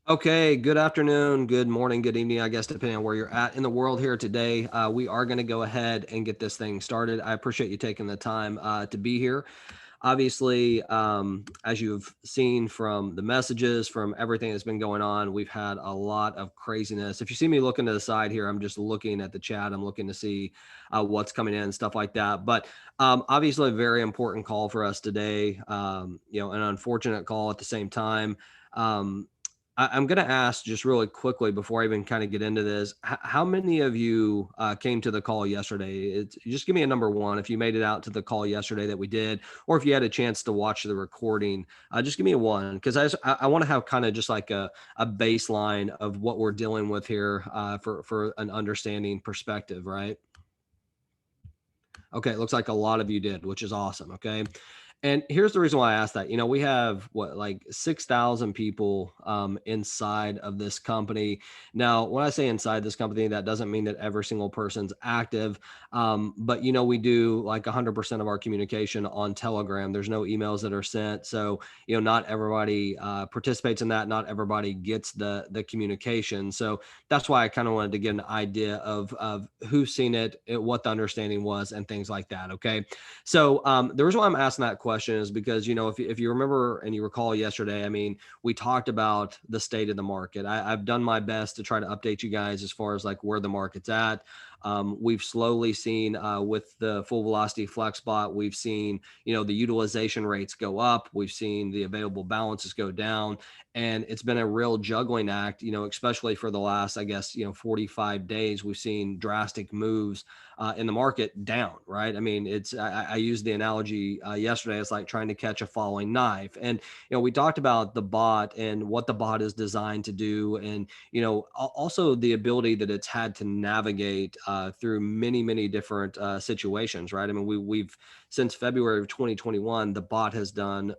Okay, good afternoon, good morning, good evening, I guess, depending on where you're at in the world here today. We are going to go ahead and get this thing started. I appreciate you taking the time to be here. Obviously, as you've seen from the messages, from everything that's been going on, we've had a lot of craziness. If you see me looking to the side here, I'm just looking at the chat. I'm looking to see what's coming in and stuff like that. But obviously, a very important call for us today. An unfortunate call at the same time. Um, I'm going to ask just really quickly before I even kind of get into this. How many of you came to the call yesterday? Just give me a number one if you made it out to the call yesterday that we did, or if you had a chance to watch the recording. Just give me a one because I want to have kind of just like a baseline of what we're dealing with here for an understanding perspective, right? Okay, it looks like a lot of you did, which is awesome. Okay. And here's the reason why I asked that. We have what, like 6,000 people inside of this company. Now, when I say inside this company, that doesn't mean that every single person's active. But, we do like 100% of our communication on Telegram. There's no emails that are sent. So, not everybody participates in that. Not everybody gets the communication. So that's why I kind of wanted to get an idea of who's seen it, what the understanding was, and things like that. Okay. So the reason why I'm asking that question is because, if you remember and you recall yesterday, I mean, we talked about the state of the market. I've done my best to try to update you guys as far as like where the market's at. We've slowly seen with the full velocity flex bot, we've seen, the utilization rates go up. We've seen the available balances go down. And it's been a real juggling act, especially for the last, I guess, 45 days. We've seen drastic moves in the market down, right? I mean, I used the analogy yesterday. It's like trying to catch a falling knife. And, we talked about the bot and what the bot is designed to do. And, also the ability that it's had to navigate through many, many different situations, right? I mean, we've since February of 2021, the bot has done,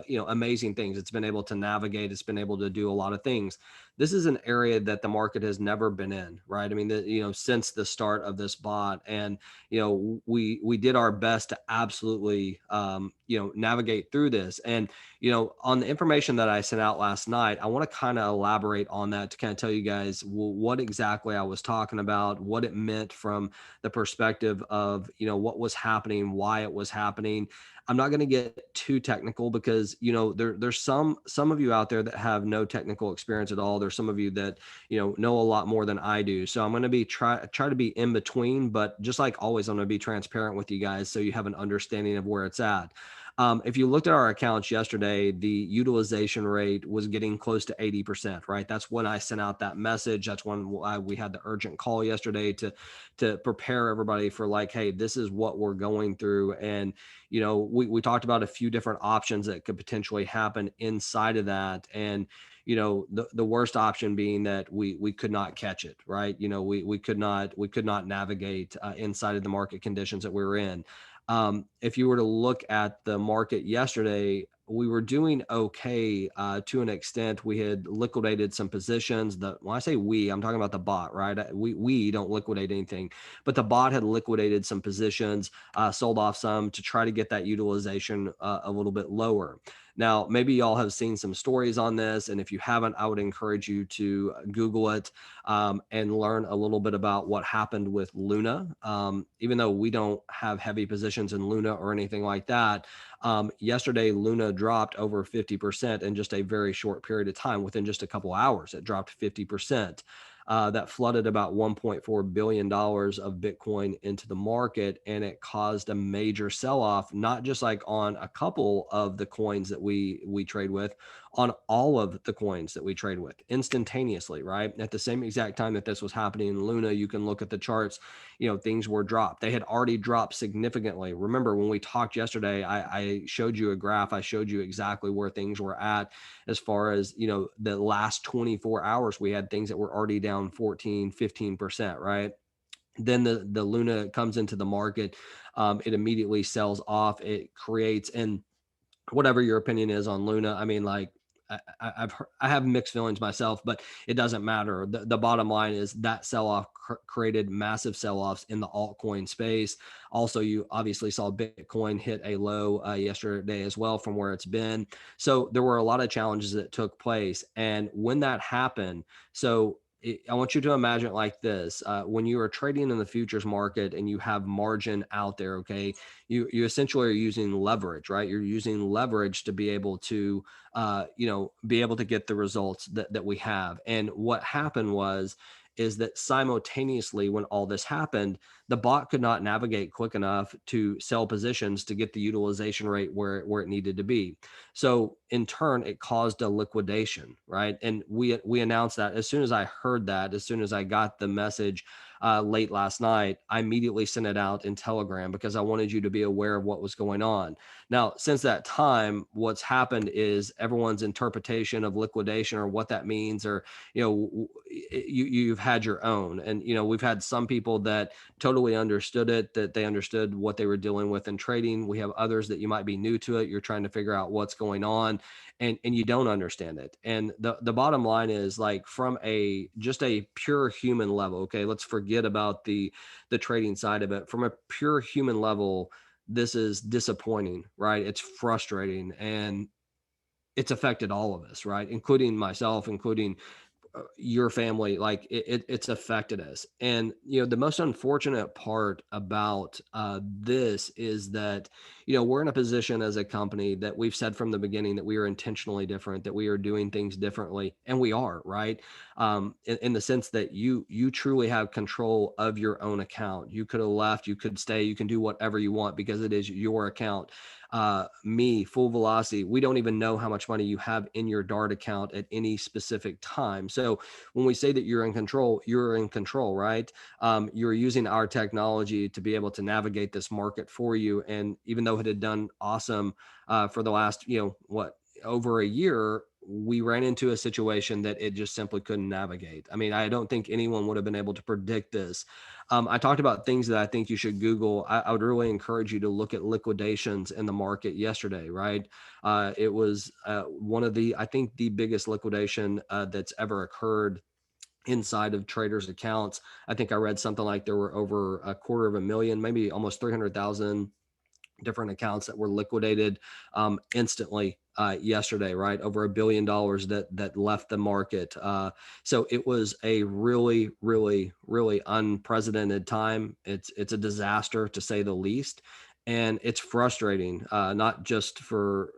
amazing things. It's been able to navigate. It's been able to do a lot of things. This is an area that the market has never been in, right? I mean, since the start of this bot, and we did our best to absolutely, navigate through this. And on the information that I sent out last night, I want to kind of elaborate on that to kind of tell you guys what exactly I was talking about, what it meant from the perspective of what was happening, why it was happening. I'm not going to get too technical because there's some of you out there that have no technical experience at all. There's some of you that know a lot more than I do. So I'm going to be try to be in between, but just like always, I'm going to be transparent with you guys so you have an understanding of where it's at. If you looked at our accounts yesterday, the utilization rate was getting close to 80%, right? That's when I sent out that message. That's when we had the urgent call yesterday to prepare everybody for like, hey, this is what we're going through. And, we talked about a few different options that could potentially happen inside of that. And, the worst option being that we could not catch it, right? We could not navigate inside of the market conditions that we were in. If you were to look at the market yesterday, we were doing okay to an extent. We had liquidated some positions. When I say we, I'm talking about the bot, right? We don't liquidate anything, but the bot had liquidated some positions, sold off some to try to get that utilization a little bit lower. Now, maybe y'all have seen some stories on this, and if you haven't, I would encourage you to Google it and learn a little bit about what happened with Luna. Even though we don't have heavy positions in Luna or anything like that, yesterday Luna dropped over 50% in just a very short period of time. Within just a couple hours, it dropped 50%. That flooded about $1.4 billion of Bitcoin into the market, and it caused a major sell-off, not just like on a couple of the coins that we trade with, on all of the coins that we trade with instantaneously, right? At the same exact time that this was happening in Luna, you can look at the charts, things were dropped. They had already dropped significantly. Remember when we talked yesterday, I showed you a graph. I showed you exactly where things were at as far as, the last 24 hours, we had things that were already down 14, 15%, right? Then the Luna comes into the market. It immediately sells off. It creates, and whatever your opinion is on Luna, I mean, like, I have mixed feelings myself, but it doesn't matter. The bottom line is that sell off created massive sell offs in the altcoin space. Also, you obviously saw Bitcoin hit a low yesterday as well from where it's been. So there were a lot of challenges that took place, and when that happened, I want you to imagine it like this: when you are trading in the futures market and you have margin out there, okay, you essentially are using leverage, right? You're using leverage to be able to be able to get the results that we have. And what happened is that simultaneously, when all this happened, the bot could not navigate quick enough to sell positions to get the utilization rate where it needed to be. So in turn, it caused a liquidation, right? And we announced that as soon as I heard that, as soon as I got the message late last night, I immediately sent it out in Telegram because I wanted you to be aware of what was going on. Now, since that time, what's happened is everyone's interpretation of liquidation or what that means, or you've had your own, and we've had some people that totally understood it, that they understood what they were dealing with in trading. We have others that you might be new to it. You're trying to figure out what's going on, and you don't understand it. And the bottom line is, like, from a just a pure human level, okay, let's forget about the trading side of it. From a pure human level, this is disappointing, right? It's frustrating, and it's affected all of us, right? Including myself, including your family. Like it's affected us. And the most unfortunate part about this is that we're in a position as a company that we've said from the beginning that we are intentionally different, that we are doing things differently, and we are, right? In the sense that you truly have control of your own account. You could have left, you could stay, you can do whatever you want because it is your account. Me, Full Velocity, we don't even know how much money you have in your Dart account at any specific time. So when we say that you're in control, you're in control, right? You're using our technology to be able to navigate this market for you. And even though it had done awesome for the last, over a year, we ran into a situation that it just simply couldn't navigate. I mean, I don't think anyone would have been able to predict this. I talked about things that I think you should Google. I would really encourage you to look at liquidations in the market yesterday, right? It was one of I think the biggest liquidation that's ever occurred inside of traders' accounts. I think I read something like there were over a quarter of a million, maybe almost 300,000 different accounts that were liquidated instantly yesterday, right? Over $1 billion that left the market. So it was a really, really, really unprecedented time. It's a disaster to say the least. And it's frustrating, not just for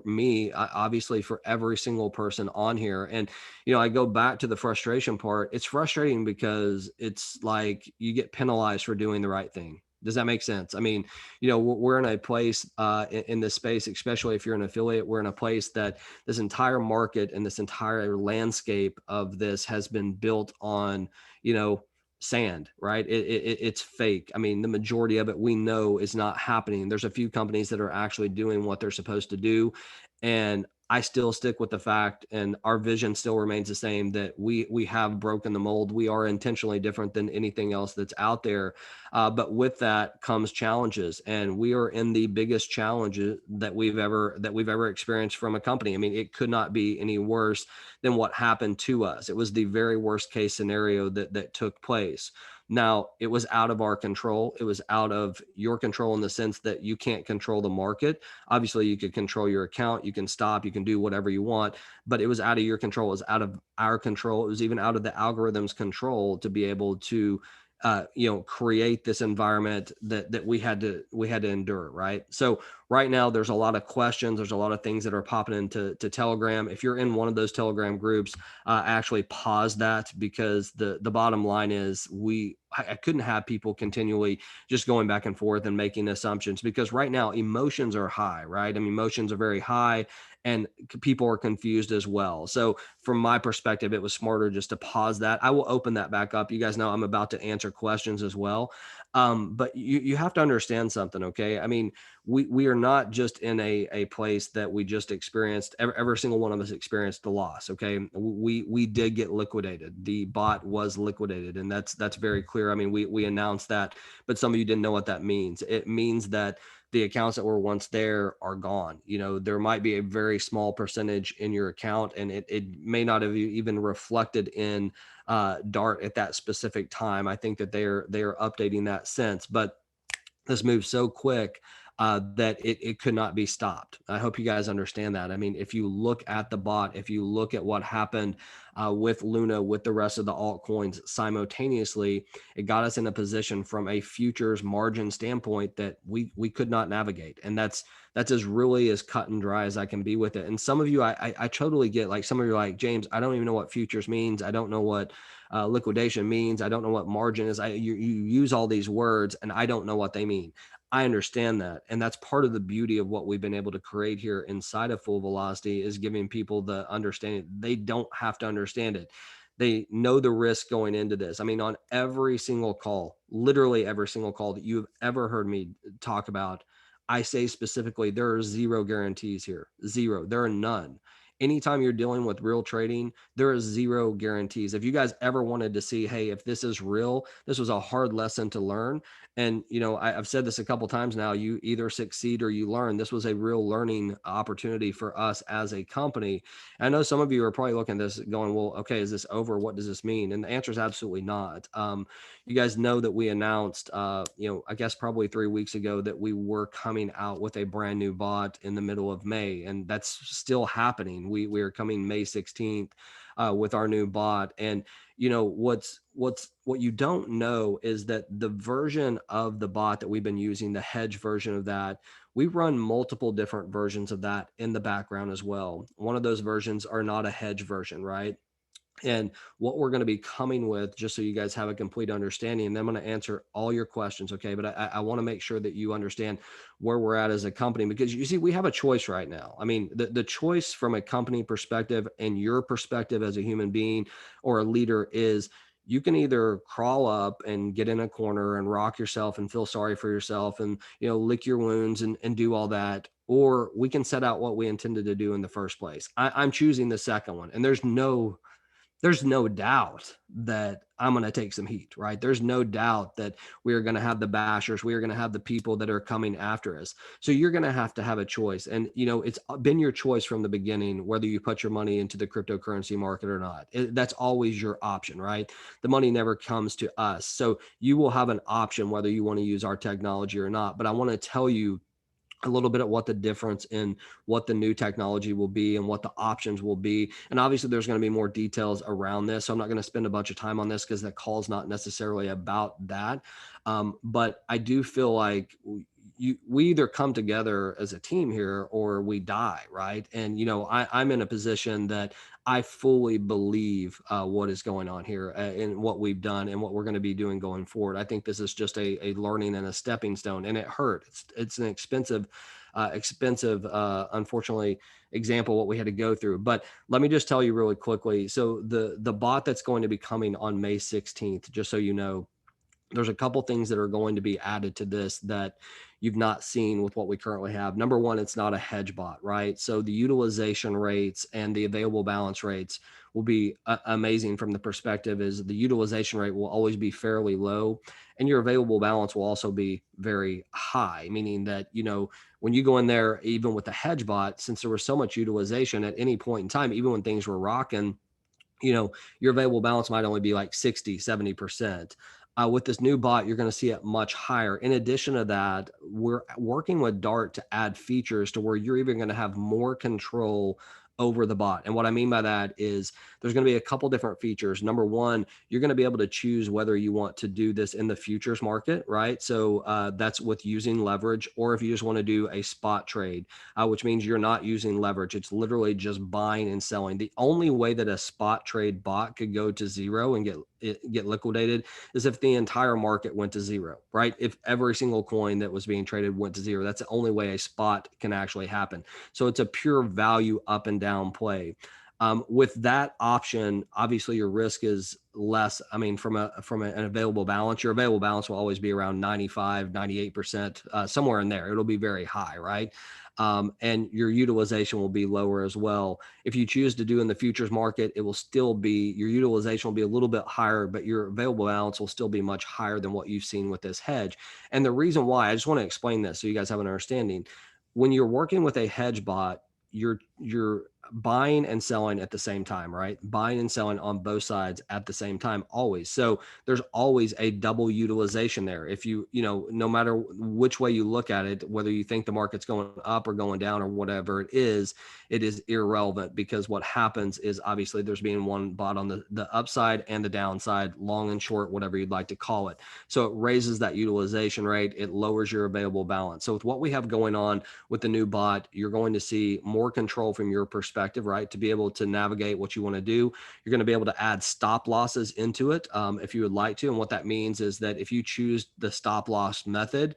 me, obviously for every single person on here. And I go back to the frustration part. It's frustrating because it's like you get penalized for doing the right thing. Does that make sense? I mean, we're in a place in this space, especially if you're an affiliate, we're in a place that this entire market and this entire landscape of this has been built on, sand, right? It's fake. I mean, the majority of it we know is not happening. There's a few companies that are actually doing what they're supposed to do. And I still stick with the fact, and our vision still remains the same, that we have broken the mold. We are intentionally different than anything else that's out there. But with that comes challenges, and we are in the biggest challenges that we've ever experienced from a company. I mean, it could not be any worse than what happened to us. It was the very worst case scenario that took place. Now, it was out of our control. It was out of your control in the sense that you can't control the market. Obviously, you could control your account. You can stop. You can do whatever you want. But it was out of your control. It was out of our control. It was even out of the algorithm's control to be able to create this environment that we had to endure, right? So right now there's a lot of questions. There's a lot of things that are popping into Telegram. If you're in one of those Telegram groups, actually pause that, because the bottom line is I couldn't have people continually just going back and forth and making assumptions, because right now emotions are high, right? I mean, emotions are very high, and people are confused as well. So from my perspective, it was smarter just to pause that. I will open that back up. You guys know I'm about to answer questions as well. But you have to understand something, okay? I mean, we are not just in a place that we just experienced. Every single one of us experienced the loss, okay? We did get liquidated. The bot was liquidated, and that's very clear. I mean, we announced that, but some of you didn't know what that means. It means that the accounts that were once there are gone. There might be a very small percentage in your account, and it may not have even reflected in Dart at that specific time. I think that they're updating that since, but this moves so quick that it could not be stopped. I hope you guys understand that. I mean, if you look at the bot, if you look at what happened with Luna, with the rest of the altcoins simultaneously, it got us in a position from a futures margin standpoint that we could not navigate. And that's as really as cut and dry as I can be with it. And some of you, I totally get, like, some of you are like, James, I don't even know what futures means. I don't know what liquidation means. I don't know what margin is. You use all these words and I don't know what they mean. I understand that. And that's part of the beauty of what we've been able to create here inside of Full Velocity, is giving people the understanding. They don't have to understand it. They know the risk going into this. I mean, on every single call, literally every single call that you've ever heard me talk about, I say specifically, there are zero guarantees here. Zero. There are none. Anytime you're dealing with real trading, there is zero guarantees. If you guys ever wanted to see, hey, if this is real, this was a hard lesson to learn. And, I've said this a couple times now, you either succeed or you learn. This was a real learning opportunity for us as a company. I know some of you are probably looking at this going, well, okay, is this over? What does this mean? And the answer is absolutely not. You guys know that we announced, I guess probably 3 weeks ago, that we were coming out with a brand new bot in the middle of May, and that's still happening. We are coming May 16th with our new bot. And what you don't know is that the version of the bot that we've been using, the hedge version of that, we run multiple different versions of that in the background as well. One of those versions are not a hedge version, right? And what we're going to be coming with, just so you guys have a complete understanding, and I'm going to answer all your questions, okay? But I want to make sure that you understand where we're at as a company, because you see, we have a choice right now. I mean, the choice from a company perspective and your perspective as a human being or a leader is, you can either crawl up and get in a corner and rock yourself and feel sorry for yourself and, lick your wounds and do all that, or we can set out what we intended to do in the first place. I'm choosing the second one, and there's no doubt that I'm going to take some heat, right? There's no doubt that we are going to have the bashers. We are going to have the people that are coming after us. So you're going to have a choice. And, it's been your choice from the beginning, whether you put your money into the cryptocurrency market or not. That's always your option, right? The money never comes to us. So you will have an option whether you want to use our technology or not. But I want to tell you a little bit of what the difference in what the new technology will be and what the options will be. And obviously there's going to be more details around this. So I'm not going to spend a bunch of time on this because the call is not necessarily about that. But I do feel like we either come together as a team here or we die, right? And I'm in a position that I fully believe what is going on here and what we've done and what we're going to be doing going forward. I think this is just a learning and a stepping stone, and it hurt. It's an expensive, unfortunately, example what we had to go through. But let me just tell you really quickly. So the bot that's going to be coming on May 16th, just so you know, there's a couple things that are going to be added to this that you've not seen with what we currently have. Number one, it's not a hedge bot, right? So the utilization rates and the available balance rates will be amazing from the perspective is the utilization rate will always be fairly low, and your available balance will also be very high, meaning that, when you go in there, even with the hedge bot, since there was so much utilization at any point in time, even when things were rocking, your available balance might only be like 60, 70%. With this new bot, you're going to see it much higher. In addition to that, we're working with Dart to add features to where you're even going to have more control over the bot. And what I mean by that is there's going to be a couple different features. Number one, you're going to be able to choose whether you want to do this in the futures market, right? So that's with using leverage, or if you just want to do a spot trade, which means you're not using leverage. It's literally just buying and selling. The only way that a spot trade bot could go to zero and get liquidated is if the entire market went to zero, right? If every single coin that was being traded went to zero, that's the only way a spot can actually happen. So it's a pure value up and down play. With that option, obviously your risk is less. I mean, an available balance, your available balance will always be around 95, 98%, somewhere in there. It'll be very high, right? And your utilization will be lower as well. If you choose to do in the futures market, it will still be, your utilization will be a little bit higher, but your available balance will still be much higher than what you've seen with this hedge. And the reason why, I just want to explain this so you guys have an understanding. When you're working with a hedge bot, you're buying and selling at the same time, right? Buying and selling on both sides at the same time, always. So there's always a double utilization there. If no matter which way you look at it, whether you think the market's going up or going down or whatever it is irrelevant, because what happens is obviously there's being one bought on the upside and the downside, long and short, whatever you'd like to call it. So it raises that utilization rate. It lowers your available balance. So with what we have going on with the new bot, you're going to see more control from your perspective, right? To be able to navigate what you want to do. You're going to be able to add stop losses into it if you would like to. And what that means is that if you choose the stop loss method,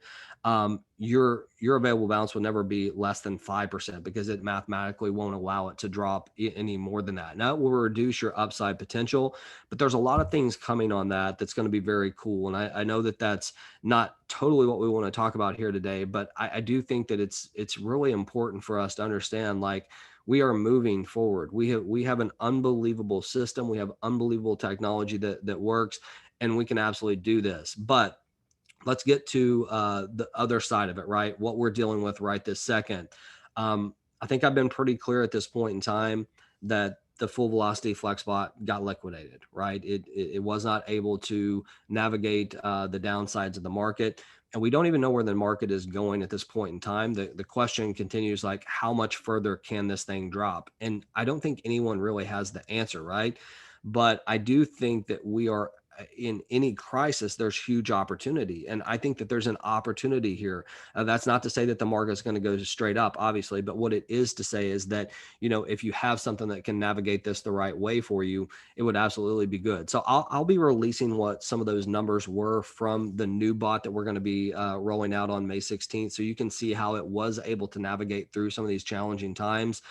your available balance will never be less than 5%, because it mathematically won't allow it to drop any more than that. Now it will reduce your upside potential, but there's a lot of things coming on that's going to be very cool. And I know that that's not totally what we want to talk about here today, but I do think that it's really important for us to understand, like, we are moving forward. We have an unbelievable system. We have unbelievable technology that works, and we can absolutely do this. But let's get to the other side of it, right? What we're dealing with right this second. I think I've been pretty clear at this point in time that the full velocity FlexBot got liquidated, right? It was not able to navigate the downsides of the market. And we don't even know where the market is going at this point in time. The question continues, like, how much further can this thing drop? And I don't think anyone really has the answer, right? But I do think that we are, in any crisis, there's huge opportunity. And I think that there's an opportunity here. That's not to say that the market is going to go straight up, obviously, but what it is to say is that, if you have something that can navigate this the right way for you, it would absolutely be good. So I'll be releasing what some of those numbers were from the new bot that we're going to be rolling out on May 16th. So you can see how it was able to navigate through some of these challenging times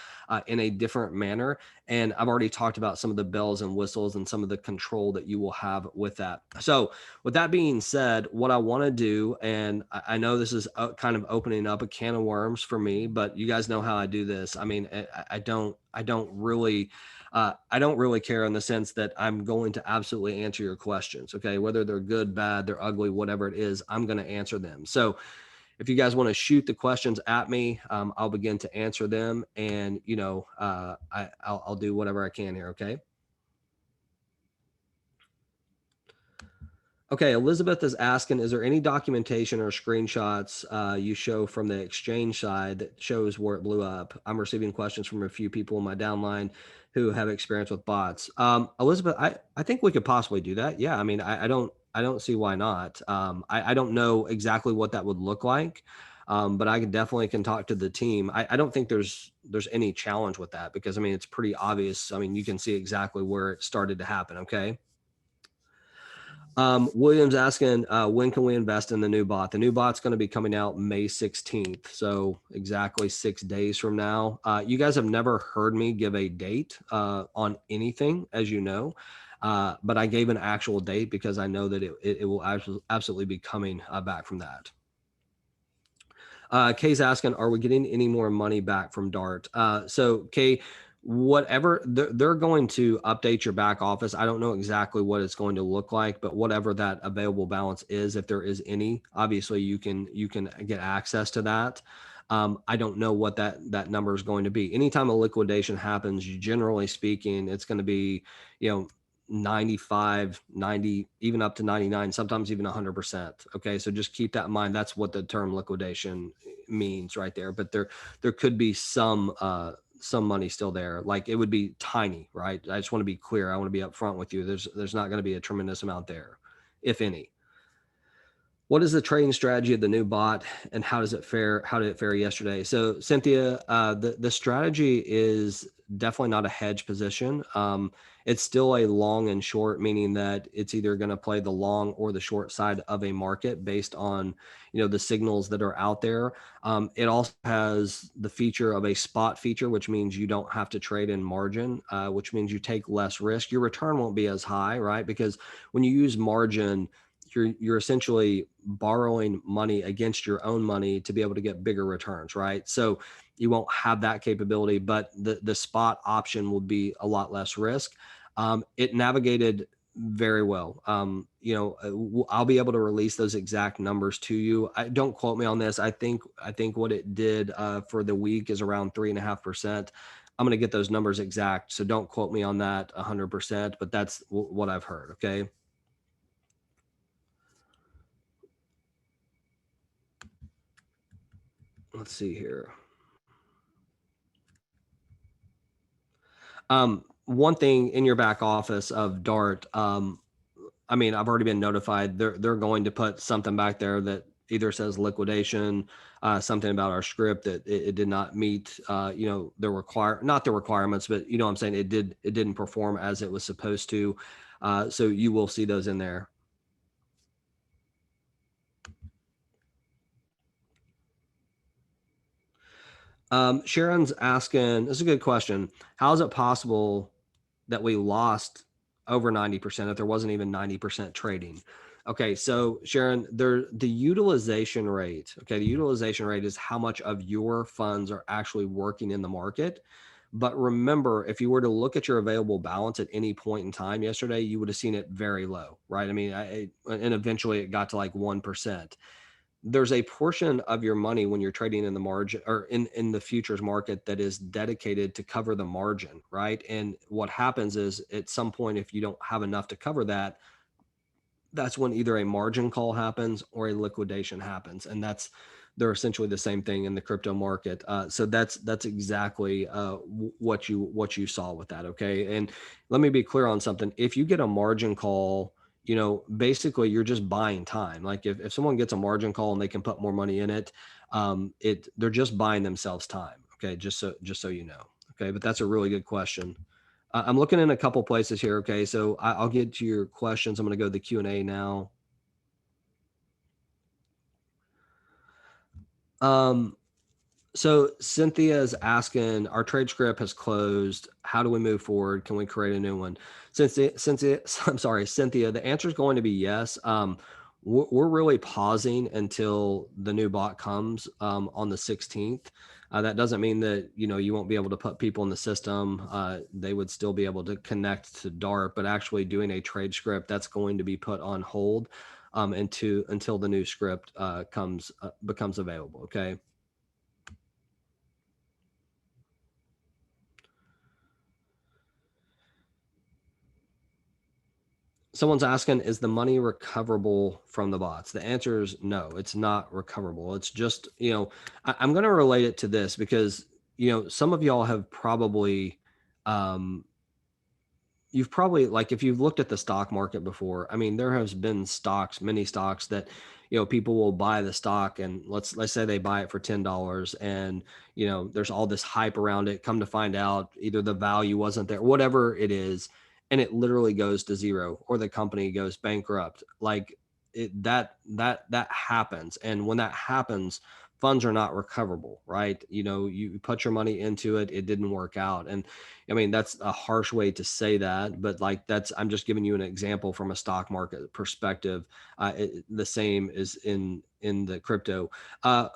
in a different manner. And I've already talked about some of the bells and whistles and some of the control that you will have with that. So with that being said, what I want to do, and I know this is kind of opening up a can of worms for me, but you guys know how I do this. I mean, I don't really care, in the sense that I'm going to absolutely answer your questions. Okay. Whether they're good, bad, they're ugly, whatever it is, I'm going to answer them. So if you guys want to shoot the questions at me, I'll begin to answer them, and I'll do whatever I can here. Okay. Okay, Elizabeth is asking, is there any documentation or screenshots you show from the exchange side that shows where it blew up? I'm receiving questions from a few people in my downline who have experience with bots. Elizabeth, I think we could possibly do that. Yeah, I mean, I don't see why not. I don't know exactly what that would look like, but I definitely can talk to the team. I don't think there's any challenge with that, because I mean, it's pretty obvious. I mean, you can see exactly where it started to happen. Okay. William's asking, when can we invest in the new bot? The new bot's going to be coming out May 16th. So exactly 6 days from now. You guys have never heard me give a date on anything, as you know. But I gave an actual date because I know that it will absolutely be coming back from that. Kay's asking, are we getting any more money back from Dart? So Kay, whatever they're going to update your back office. I don't know exactly what it's going to look like, but whatever that available balance is, if there is any, obviously you can get access to that. I don't know what that number is going to be. Anytime a liquidation happens, generally speaking, it's going to be, 95, 90, even up to 99, sometimes even 100%. Okay. So just keep that in mind. That's what the term liquidation means right there. But there could be some money still there. Like, it would be tiny, right? I just want to be clear. I want to be upfront with you. There's not going to be a tremendous amount there, if any. What is the trading strategy of the new bot, and how does it fare? How did it fare yesterday? So, Cynthia, the strategy is definitely not a hedge position. It's still a long and short, meaning that it's either going to play the long or the short side of a market based on the signals that are out there. It also has the feature of a spot feature, which means you don't have to trade in margin, which means you take less risk. Your return won't be as high, right? Because when you use margin, you're essentially borrowing money against your own money to be able to get bigger returns, right? So you won't have that capability, but the spot option will be a lot less risk. It navigated very well. I'll be able to release those exact numbers to you. Don't quote me on this. I think what it did for the week is around 3.5%. I'm going to get those numbers exact, so don't quote me on that 100%. But that's what I've heard. Okay. Let's see here. One thing in your back office of Dart, I mean, I've already been notified. They're going to put something back there that either says liquidation, something about our script that it did not meet, the not the requirements, but what I'm saying, it didn't perform as it was supposed to. So you will see those in there. Sharon's asking, this is a good question. How is it possible that we lost over 90% if there wasn't even 90% trading? Okay, so Sharon, the utilization rate, okay, the utilization rate is how much of your funds are actually working in the market. But remember, if you were to look at your available balance at any point in time yesterday, you would have seen it very low, right? I mean, and eventually it got to like 1%. There's a portion of your money when you're trading in the margin or in the futures market that is dedicated to cover the margin, right? And what happens is at some point, if you don't have enough to cover that, that's when either a margin call happens or a liquidation happens, and they're essentially the same thing in the crypto market. So that's exactly what you saw with that. Okay, and let me be clear on something. If you get a margin call, basically you're just buying time. Like if someone gets a margin call and they can put more money in it, they're just buying themselves time. Okay, just so you know. Okay, but that's a really good question. I'm looking in a couple places here. Okay, so I'll get to your questions. I'm going to go to the Q&A now. Um, so Cynthia is asking, our trade script has closed. How do we move forward? Can we create a new one? Cynthia, I'm sorry, Cynthia, the answer is going to be yes. We're really pausing until the new bot comes on the 16th. That doesn't mean that you won't be able to put people in the system. They would still be able to connect to Dart, but actually doing a trade script, that's going to be put on hold until the new script becomes available. Okay. Someone's asking, is the money recoverable from the bots? The answer is no, it's not recoverable. It's just, I'm going to relate it to this because, some of y'all have probably, um, you've probably, like, if you've looked at the stock market before, I mean, there has been many stocks that, people will buy the stock, and let's say they buy it for $10, and there's all this hype around it. Come to find out, either the value wasn't there, whatever it is, and it literally goes to zero, or the company goes bankrupt. Like that happens, and when that happens, funds are not recoverable, right? You put your money into it, it didn't work out, and I mean, that's a harsh way to say that, but like I'm just giving you an example from a stock market perspective. The same is in the crypto.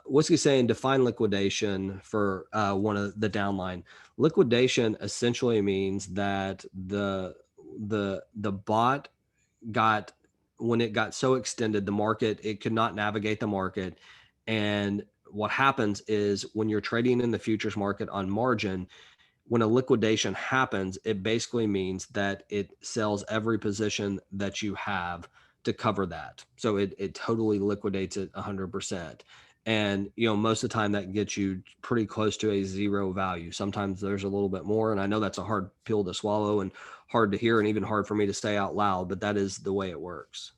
What's he saying? Define liquidation for one of the downline. Liquidation essentially means that the bot got when it got so extended, the market, it could not navigate the market. And what happens is when you're trading in the futures market on margin, when a liquidation happens, it basically means that it sells every position that you have to cover that. So it totally liquidates it 100%. And most of the time that gets you pretty close to a zero value. Sometimes there's a little bit more, and I know that's a hard pill to swallow and hard to hear and even hard for me to say out loud, but that is the way it works.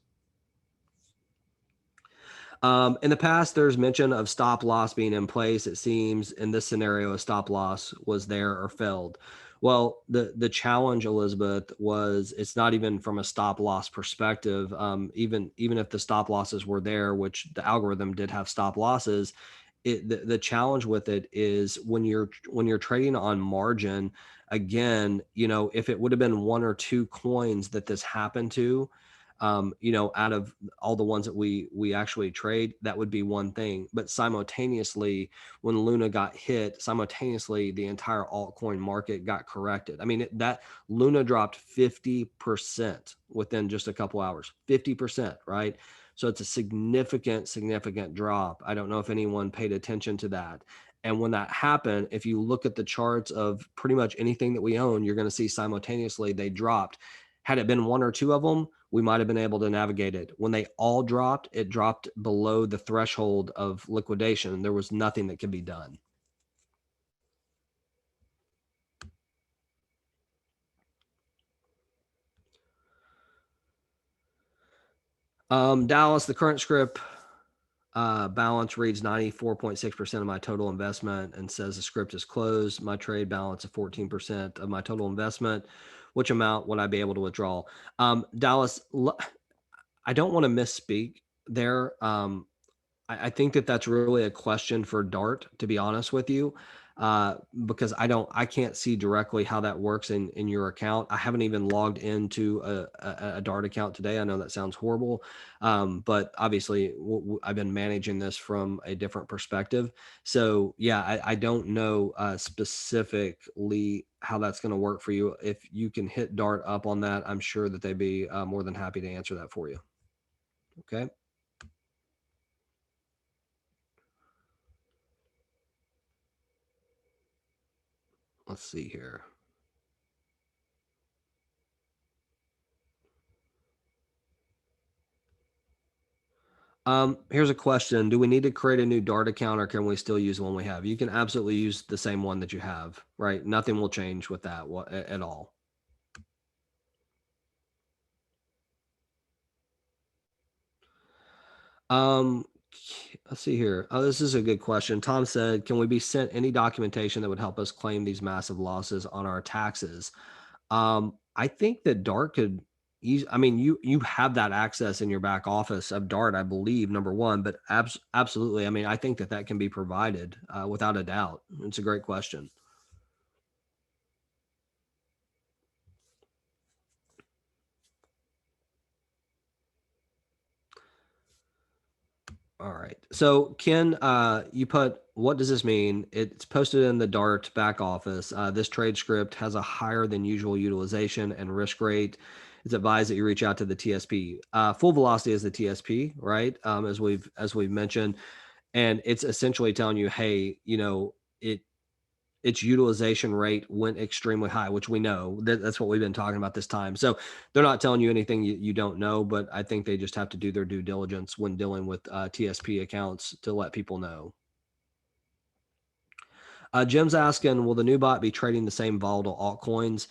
In the past, there's mention of stop loss being in place. It seems in this scenario, a stop loss was there or failed. Well, the challenge, Elizabeth, was it's not even from a stop loss perspective. Even if the stop losses were there, which the algorithm did have stop losses, the challenge with it is when you're trading on margin. Again, if it would have been one or two coins that this happened to, out of all the ones that we actually trade, that would be one thing. But simultaneously, when Luna got hit, simultaneously the entire altcoin market got corrected. I mean, that Luna dropped 50% within just a couple hours. 50%, right? So it's a significant drop. I don't know if anyone paid attention to that. And when that happened, if you look at the charts of pretty much anything that we own, you're going to see simultaneously they dropped. Had it been one or two of them, we might have been able to navigate it. When they all dropped, it dropped below the threshold of liquidation. There was nothing that could be done. Dallas, the current script balance reads 94.6% of my total investment and says the script is closed. My trade balance of 14% of my total investment. Which amount would I be able to withdraw? Dallas, I don't want to misspeak there. I think that that's really a question for Dart, to be honest with you, because I can't see directly how that works in your account. I haven't even logged into a Dart account today. I know that sounds horrible, but obviously I've been managing this from a different perspective. So yeah, I don't know specifically how that's going to work for you. If you can hit Dart up on that, I'm sure that they'd be more than happy to answer that for you. Okay. Let's see here. Here's a question. Do we need to create a new Dart account or can we still use the one we have? You can absolutely use the same one that you have, right? Nothing will change with that at all. Um, let's see here. Oh, this is a good question. Tom said, can we be sent any documentation that would help us claim these massive losses on our taxes? I think that Dart could I mean, you have that access in your back office of Dart, I believe, number one, but absolutely. I mean, I think that that can be provided without a doubt. It's a great question. All right. So Ken, you put, what does this mean? It's posted in the Dart back office. This trade script has a higher than usual utilization and risk rate. It's advised that you reach out to the TSP. Full velocity is the TSP, right? As we've mentioned, and it's essentially telling you, hey, it its utilization rate went extremely high, which we know that's what we've been talking about this time. So they're not telling you anything you don't know, but I think they just have to do their due diligence when dealing with TSP accounts to let people know. Jim's asking, will the new bot be trading the same volatile altcoins?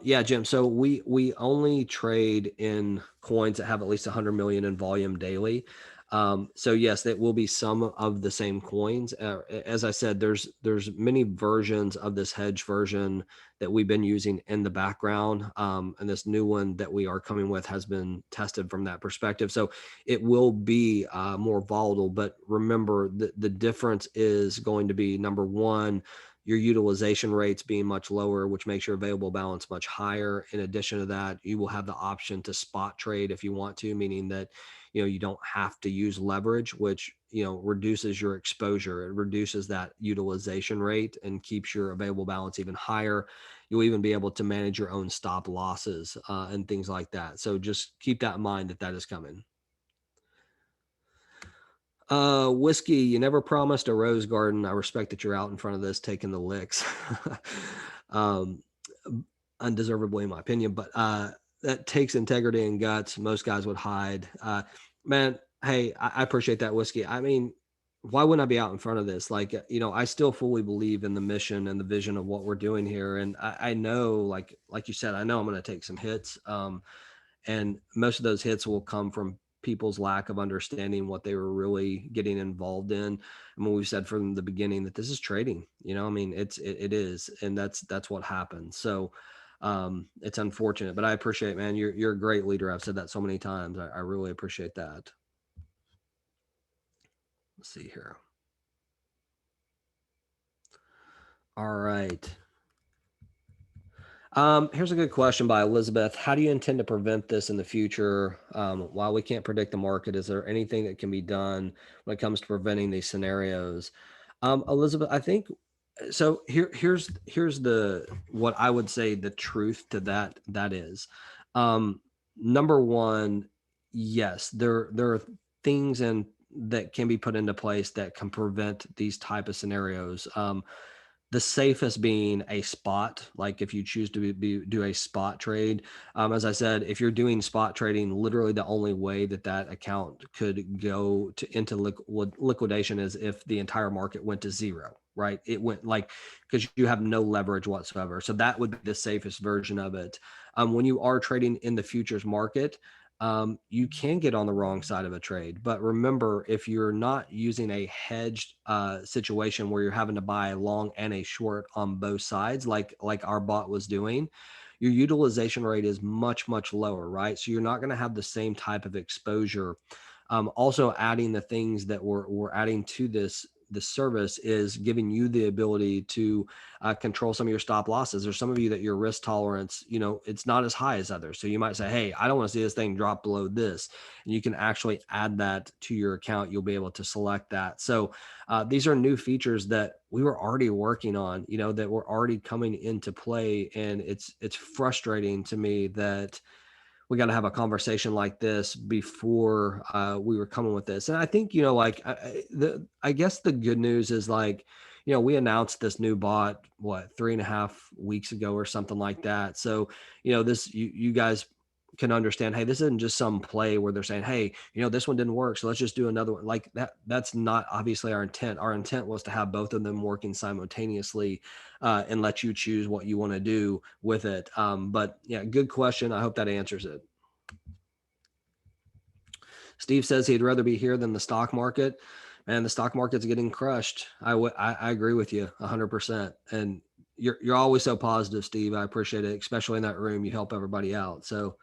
Yeah, Jim. So we only trade in coins that have at least 100 million in volume daily. So yes, that will be some of the same coins. As I said, there's many versions of this hedge version that we've been using in the background, and this new one that we are coming with has been tested from that perspective. So it will be more volatile. But remember, the difference is going to be number one, your utilization rates being much lower, which makes your available balance much higher. In addition to that, you will have the option to spot trade if you want to, meaning that you don't have to use leverage, which reduces your exposure. It reduces that utilization rate and keeps your available balance even higher. You'll even be able to manage your own stop losses and things like that. So just keep that in mind that that is coming. Whiskey, you never promised a rose garden. I respect that you're out in front of this taking the licks. um, Undeservedly, in my opinion, but that takes integrity and guts. Most guys would hide. Man, hey, I appreciate that, Whiskey. I mean, why wouldn't I be out in front of this? Like, I still fully believe in the mission and the vision of what we're doing here. And I know, like you said, I know I'm going to take some hits. And most of those hits will come from people's lack of understanding what they were really getting involved in. I mean, we've said from the beginning that this is trading, I mean, it is, and that's what happens. So it's unfortunate, but I appreciate, man, you're a great leader. I've said that so many times. I really appreciate that. Let's see here. All right. Here's a good question by Elizabeth. How do you intend to prevent this in the future? While we can't predict the market, is there anything that can be done when it comes to preventing these scenarios? Elizabeth, I think so. Here's the what I would say the truth to that is, number one, yes, there are things that can be put into place that can prevent these type of scenarios. The safest being a spot, like if you choose to do a spot trade. As I said, if you're doing spot trading, literally the only way that account could go into liquidation is if the entire market went to zero, right? It went like, because you have no leverage whatsoever. So that would be the safest version of it. When you are trading in the futures market, you can get on the wrong side of a trade. But remember, if you're not using a hedged situation where you're having to buy a long and a short on both sides, like our bot was doing, your utilization rate is much lower, right? So you're not going to have the same type of exposure. Also, adding the things that we're adding to this service is giving you the ability to control some of your stop losses. There's some of you that your risk tolerance, it's not as high as others. So you might say, hey, I don't want to see this thing drop below this. And you can actually add that to your account. You'll be able to select that. So these are new features that we were already working on, that were already coming into play. And it's frustrating to me that we got to have a conversation like this before we were coming with this. And I think, like I guess the good news is like, we announced this new bot, 3.5 weeks ago or something like that. So, this, you guys can understand, hey, this isn't just some play where they're saying, hey, this one didn't work, so let's just do another one. Like that's not obviously our intent. Our intent was to have both of them working simultaneously and let you choose what you want to do with it. But yeah, good question. I hope that answers it. Steve says he'd rather be here than the stock market. Man, the stock market's getting crushed. I agree with you 100%. And you're always so positive, Steve. I appreciate it, especially in that room. You help everybody out. So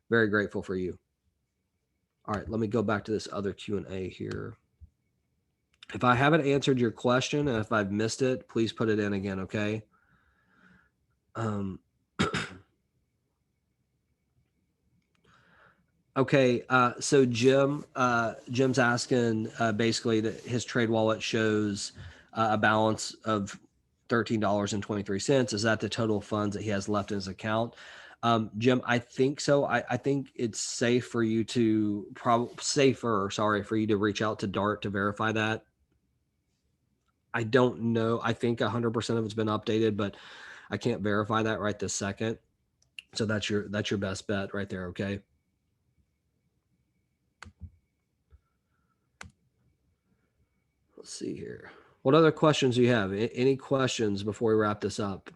very grateful for you. All right, let me go back to this other Q&A here. If I haven't answered your question and if I've missed it, please put it in again, okay? Okay, so Jim's asking basically that his trade wallet shows a balance of $13.23. Is that the total funds that he has left in his account? Jim, I think so. I think it's safe for you to for you to reach out to Dart to verify that. I don't know. I think 100% of it's been updated, but I can't verify that right this second. So that's your best bet right there. Okay. Let's see here. What other questions do you have? Any questions before we wrap this up?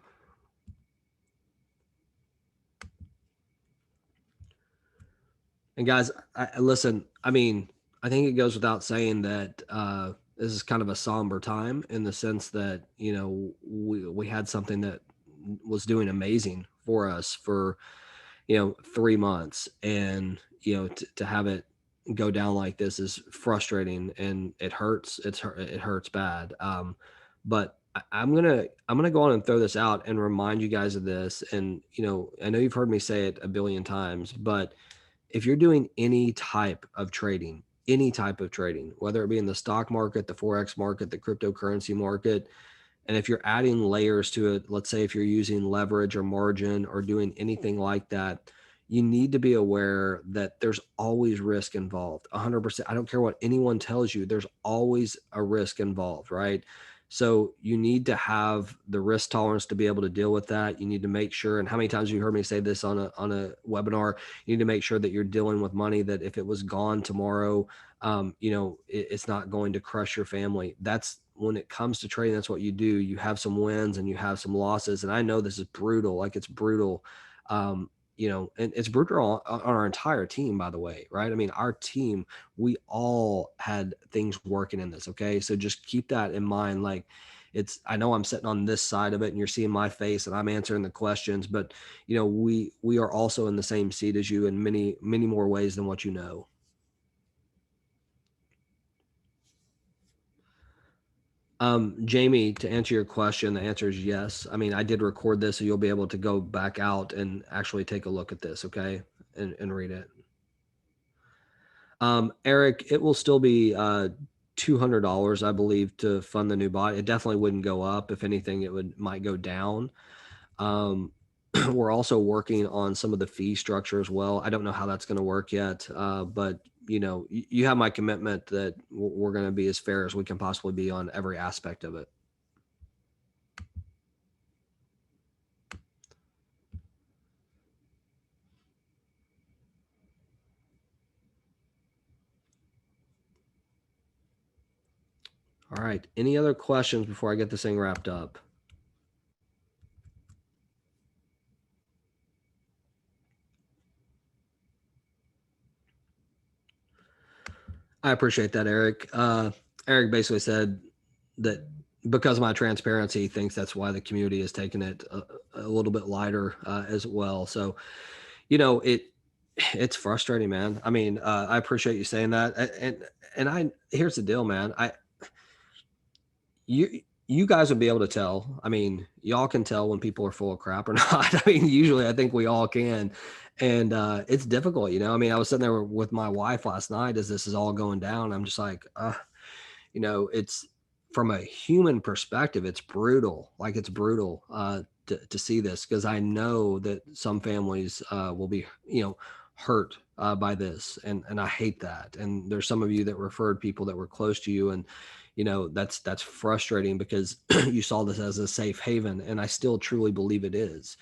And guys, listen, I mean, I think it goes without saying that this is kind of a somber time in the sense that, we had something that was doing amazing for us for, 3 months. And, to have it go down like this is frustrating and it hurts. It hurts bad. But I'm gonna go on and throw this out and remind you guys of this. And, I know you've heard me say it a billion times, but if you're doing any type of trading, whether it be in the stock market, the Forex market, the cryptocurrency market, and if you're adding layers to it, let's say if you're using leverage or margin or doing anything like that, you need to be aware that there's always risk involved. 100%. I don't care what anyone tells you, there's always a risk involved, right? So you need to have the risk tolerance to be able to deal with that. You need to make sure, and how many times have you heard me say this on a webinar? You need to make sure that you're dealing with money that if it was gone tomorrow, it's not going to crush your family. That's when it comes to trading, that's what you do. You have some wins and you have some losses. And I know this is brutal, like it's brutal. and it's brutal on our entire team, by the way, right? I mean, our team, we all had things working in this. Okay. So just keep that in mind. Like, I know I'm sitting on this side of it and you're seeing my face and I'm answering the questions, but we are also in the same seat as you in many, many more ways than what you know. Jamie, to answer your question, the answer is yes. I mean, I did record this, so you'll be able to go back out and actually take a look at this, okay, and read it. Eric, it will still be $200, I believe, to fund the new bot. It definitely wouldn't go up. If anything, it might go down. Um, we're also working on some of the fee structure as well. I don't know how that's going to work yet, but you have my commitment that we're going to be as fair as we can possibly be on every aspect of it. All right. Any other questions before I get this thing wrapped up? I appreciate that, Eric. Eric basically said that because of my transparency, he thinks that's why the community has taken it a little bit lighter as well. So, it's frustrating, man. I mean, I appreciate you saying that, and here's the deal, man. You guys would be able to tell. I mean, y'all can tell when people are full of crap or not. I mean, usually I think we all can. And it's difficult, I mean, I was sitting there with my wife last night as this is all going down. I'm just like, it's from a human perspective, it's brutal. Like it's brutal to see this because I know that some families will be, hurt by this, and I hate that. And there's some of you that referred people that were close to you, and that's frustrating because you saw this as a safe haven, and I still truly believe it is.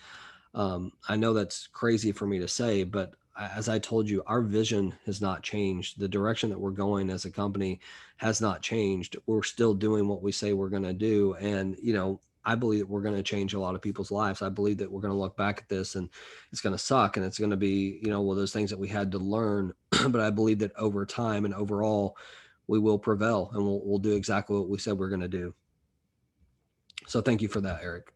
I know that's crazy for me to say, but as I told you, our vision has not changed. The direction that we're going as a company has not changed. We're still doing what we say we're going to do. And, I believe that we're going to change a lot of people's lives. I believe that we're going to look back at this and it's going to suck. And it's going to be, one of those things that we had to learn. But I believe that over time and overall, we will prevail and we'll do exactly what we said we're going to do. So thank you for that, Eric.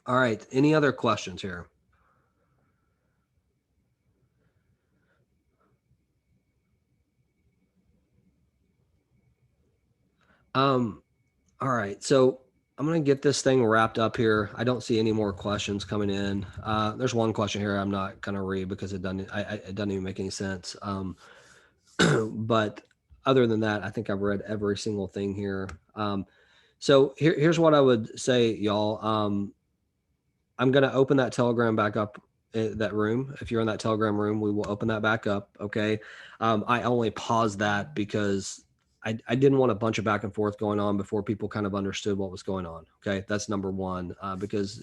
All right. Any other questions here? Um, all right. So I'm going to get this thing wrapped up here. I don't see any more questions coming in. There's one question here I'm not going to read because it doesn't even make any sense. But other than that, I think I've read every single thing here. So here's what I would say, y'all. I'm going to open that Telegram back up, that room. If you're in that Telegram room, we will open that back up. Okay. I only paused that because I didn't want a bunch of back and forth going on before people kind of understood what was going on. Okay. That's number one. Because,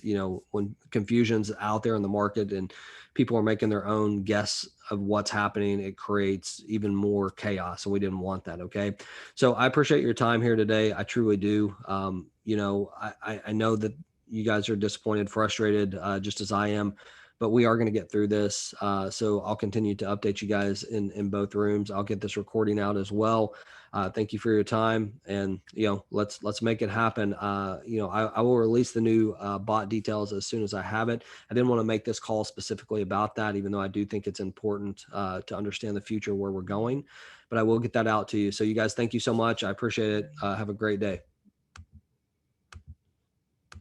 when confusion's out there in the market and people are making their own guess of what's happening, it creates even more chaos. And we didn't want that. Okay. So I appreciate your time here today. I truly do. I know that you guys are disappointed, frustrated, just as I am, but we are going to get through this. So I'll continue to update you guys in both rooms. I'll get this recording out as well. Thank you for your time, and let's make it happen. I will release the new bot details as soon as I have it. I didn't want to make this call specifically about that, even though I do think it's important to understand the future where we're going. But I will get that out to you. So you guys, thank you so much. I appreciate it. Have a great day.